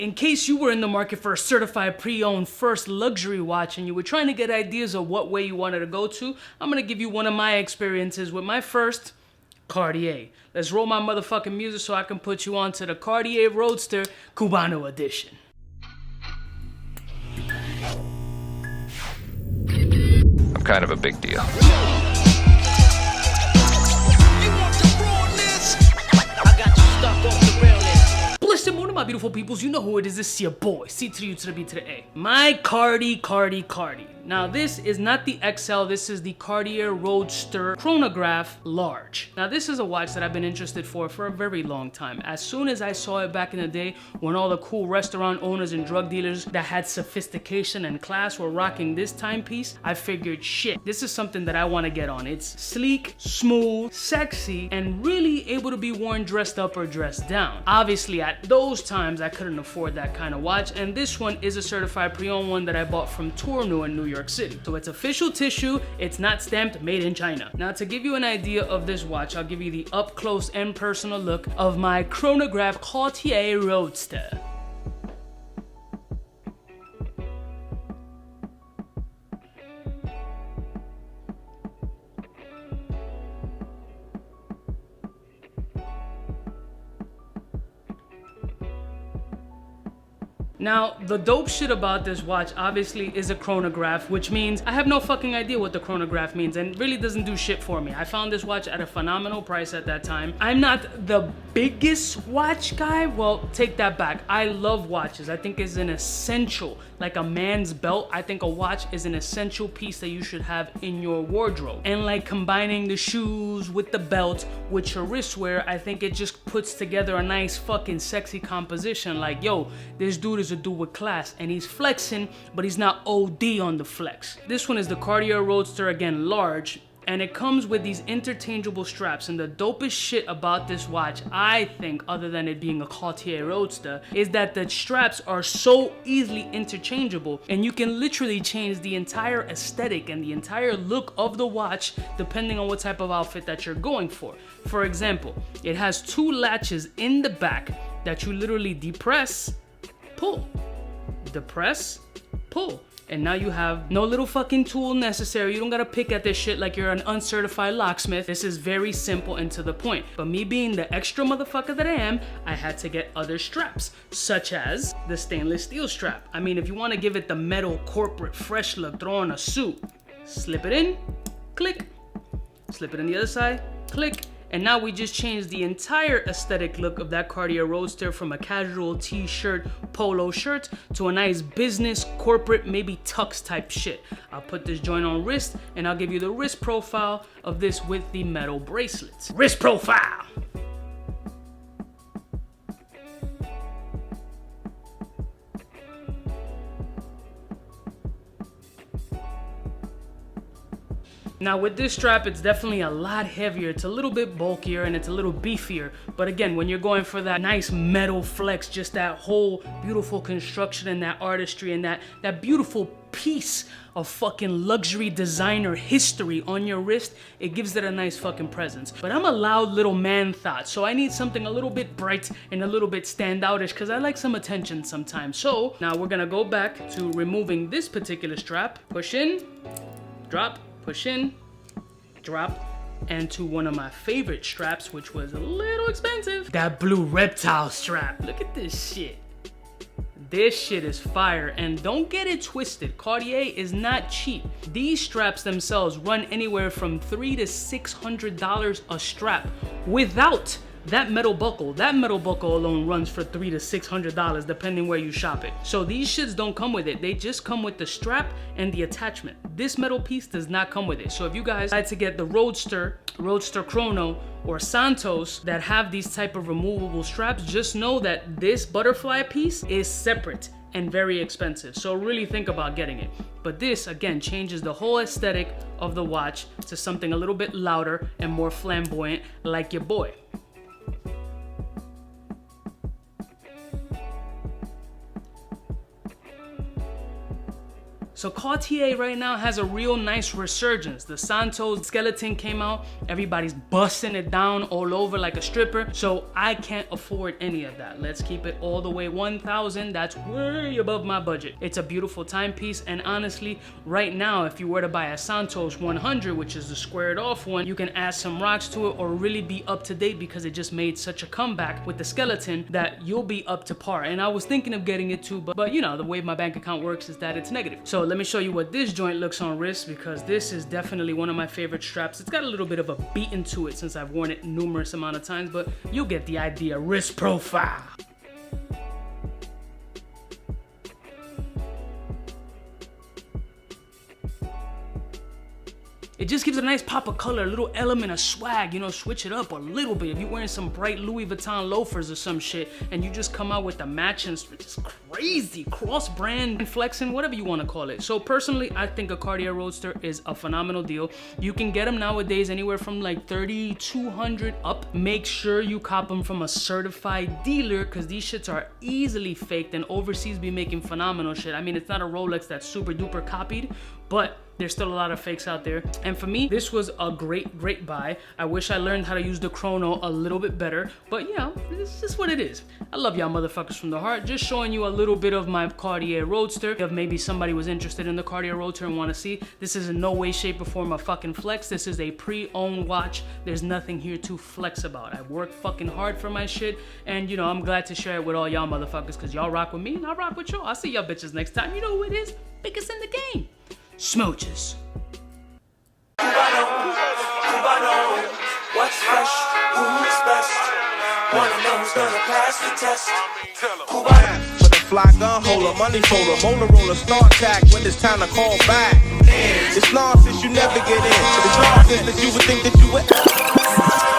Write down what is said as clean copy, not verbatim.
In case you were in the market for a certified pre-owned first luxury watch and you were trying to get ideas of what way you wanted to go to, I'm gonna give you one of my experiences with my first Cartier. Let's roll my motherfucking music so I can put you on to the Cartier Roadster CUBAKNOW edition. I'm kind of a big deal. Blessed morning, my beautiful peoples. You know who it is. This is your boy, C to the U to the B to the A. My Carti. Now, this is not the XL. This is the Cartier Roadster Chronograph Large. Now, this is a watch that I've been interested for a very long time. As soon as I saw it back in the day, when all the cool restaurant owners and drug dealers that had sophistication and class were rocking this timepiece, I figured, shit, this is something that I want to get on. It's sleek, smooth, sexy, and really able to be worn dressed up or dressed down. Obviously, at those times, I couldn't afford that kind of watch, and this one is a certified pre-owned one that I bought from Tourneau in New York City. So it's official tissue, it's not stamped made in China. Now, to give you an idea of this watch, I'll give you the up close and personal look of my Chronograph Cartier Roadster. Now, the dope shit about this watch obviously is a chronograph, which means I have no fucking idea what the chronograph means and really doesn't do shit for me. I found this watch at a phenomenal price at that time. I'm not the biggest watch guy. Well, take that back. I love watches. I think it's an essential, like a man's belt. I think a watch is an essential piece that you should have in your wardrobe. And like combining the shoes with the belt with your wristwear, I think it just puts together a nice fucking sexy composition. Like, yo, this dude is a dude with class and he's flexing, but he's not OD on the flex. This one is the Cartier Roadster, again, large, and it comes with these interchangeable straps. And the dopest shit about this watch, I think, other than it being a Cartier Roadster, is that the straps are so easily interchangeable and you can literally change the entire aesthetic and the entire look of the watch depending on what type of outfit that you're going for. For example, it has two latches in the back that you literally depress, pull, depress, pull. And now you have no little fucking tool necessary. You don't gotta pick at this shit like you're an uncertified locksmith. This is very simple and to the point. But me being the extra motherfucker that I am, I had to get other straps, such as the stainless steel strap. I mean, if you wanna give it the metal corporate fresh look, throw on a suit, slip it in, click, slip it on the other side, click. And now we just changed the entire aesthetic look of that Cartier Roadster from a casual t-shirt, polo shirt to a nice business, corporate, maybe tux type shit. I'll put this joint on wrist and I'll give you the wrist profile of this with the metal bracelets. Wrist profile! Now with this strap, it's definitely a lot heavier, it's a little bit bulkier, and it's a little beefier. But again, when you're going for that nice metal flex, just that whole beautiful construction and that artistry and that beautiful piece of fucking luxury designer history on your wrist, it gives it a nice fucking presence. But I'm a loud little man thought, so I need something a little bit bright and a little bit standoutish because I like some attention sometimes. So now we're gonna go back to removing this particular strap. Push in, drop, push in, drop, and to one of my favorite straps, which was a little expensive, that blue reptile strap. Look at this shit. This shit is fire, and don't get it twisted. Cartier is not cheap. These straps themselves run anywhere from $300 to $600 a strap without that metal buckle. That metal buckle alone runs for $300 to $600 depending where you shop it. So these shits don't come with it. They just come with the strap and the attachment. This metal piece does not come with it. So if you guys decide to get the Roadster Chrono, or Santos that have these type of removable straps, just know that this butterfly piece is separate and very expensive. So really think about getting it. But this, again, changes the whole aesthetic of the watch to something a little bit louder and more flamboyant like your boy. So Cartier right now has a real nice resurgence. The Santos skeleton came out, everybody's busting it down all over like a stripper. So I can't afford any of that. Let's keep it all the way 1,000. That's way above my budget. It's a beautiful timepiece, and honestly, right now, if you were to buy a Santos 100, which is the squared off one, you can add some rocks to it or really be up to date because it just made such a comeback with the skeleton that you'll be up to par. And I was thinking of getting it too, but you know, the way my bank account works is that it's negative. So let me show you what this joint looks on wrist, because this is definitely one of my favorite straps. It's got a little bit of a beating to it since I've worn it numerous amount of times, but you'll get the idea. Wrist profile. It just gives it a nice pop of color, a little element of swag, you know, switch it up a little bit. If you're wearing some bright Louis Vuitton loafers or some shit, and you just come out with the matching, just crazy cross-brand flexing, whatever you want to call it. So personally, I think a Cartier Roadster is a phenomenal deal. You can get them nowadays anywhere from like $3,200 up. Make sure you cop them from a certified dealer, because these shits are easily faked, and overseas be making phenomenal shit. I mean, it's not a Rolex that's super duper copied, but there's still a lot of fakes out there. And for me, this was a great buy. I wish I learned how to use the chrono a little bit better, but you know, this is what it is. I love y'all motherfuckers from the heart. Just showing you a little bit of my Cartier Roadster. If maybe somebody was interested in the Cartier Roadster and want to see, this is in no way, shape, or form a fucking flex. This is a pre-owned watch. There's nothing here to flex about. I work fucking hard for my shit, and you know, I'm glad to share it with all y'all motherfuckers, because y'all rock with me and I rock with y'all. I'll see y'all bitches next time. You know who it is? Biggest in the game. Smooches. CUBAKNOW, what's fresh, who's best? One of them's gonna pass the test. CUBAKNOW. For the fly gun holder, money folder, molar roller, start tag when it's time to call back. It's nonsense you never get in. It's nonsense that you would think that you would.